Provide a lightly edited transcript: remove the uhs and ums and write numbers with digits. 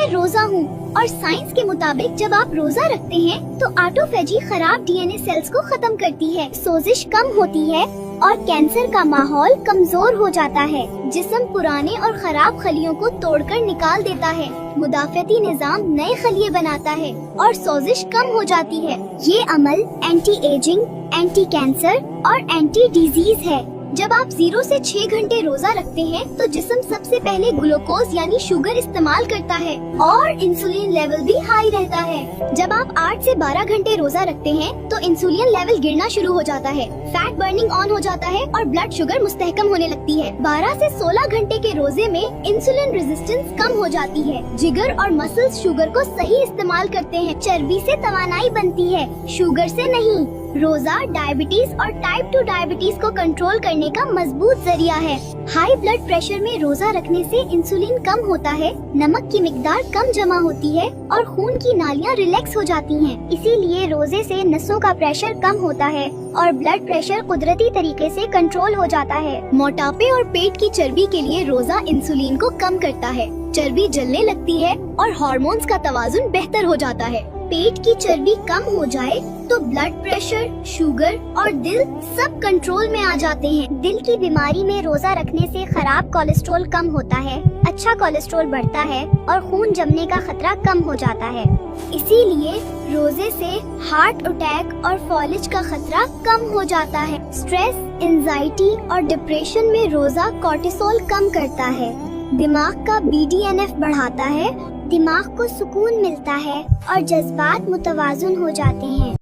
मैं रोजा हूँ और साइंस के मुताबिक जब आप रोजा रखते हैं तो ऑटोफेजी खराब डीएनए सेल्स को खत्म करती है, सोजिश कम होती है और कैंसर का माहौल कमजोर हो जाता है। जिस्म पुराने और खराब खलियों को तोड़कर निकाल देता है, मुदाफ़ती निज़ाम नए खलिए बनाता है और सोजिश कम हो जाती है। ये अमल एंटी एजिंग, एंटी कैंसर और एंटी डिजीज है। जब आप 0 से 6 घंटे रोजा रखते हैं तो जिस्म सबसे पहले ग्लूकोज यानी शुगर इस्तेमाल करता है और इंसुलिन लेवल भी हाई रहता है। जब आप 8 से 12 घंटे रोजा रखते हैं तो इंसुलिन लेवल गिरना शुरू हो जाता है, फैट बर्निंग ऑन हो जाता है और ब्लड शुगर मुस्तहकम होने लगती है। 12 से 16 घंटे के रोजे में इंसुलिन रेजिस्टेंस कम हो जाती है, जिगर और मसल्स शुगर को सही इस्तेमाल करते हैं, चर्बी से तवानाई बनती है, शुगर से नहीं। रोजा डायबिटीज और टाइप 2 डायबिटीज को कंट्रोल करने का मजबूत जरिया है। हाई ब्लड प्रेशर में रोजा रखने से इंसुलिन कम होता है, नमक की मिकदार कम जमा होती है और खून की नालियां रिलैक्स हो जाती हैं। इसीलिए रोजे से नसों का प्रेशर कम होता है और ब्लड प्रेशर कुदरती तरीके से कंट्रोल हो जाता है। मोटापे और पेट की चर्बी के लिए रोजा इंसुलिन को कम करता है, चर्बी जलने लगती है और हार्मोन्स का तवाजुन बेहतर हो जाता है। पेट की चर्बी कम हो जाए तो ब्लड प्रेशर, शुगर और दिल सब कंट्रोल में आ जाते हैं। दिल की बीमारी में रोजा रखने से खराब कोलेस्ट्रॉल कम होता है, अच्छा कोलेस्ट्रॉल बढ़ता है और खून जमने का खतरा कम हो जाता है। इसीलिए रोजे से हार्ट अटैक और फॉलिज का खतरा कम हो जाता है। स्ट्रेस, एंजाइटी और डिप्रेशन में रोजा कोर्टिसोल कम करता है, दिमाग का BDNF बढ़ाता है, दिमाग को सुकून मिलता है और जज्बात मुतवाजुन हो जाते हैं।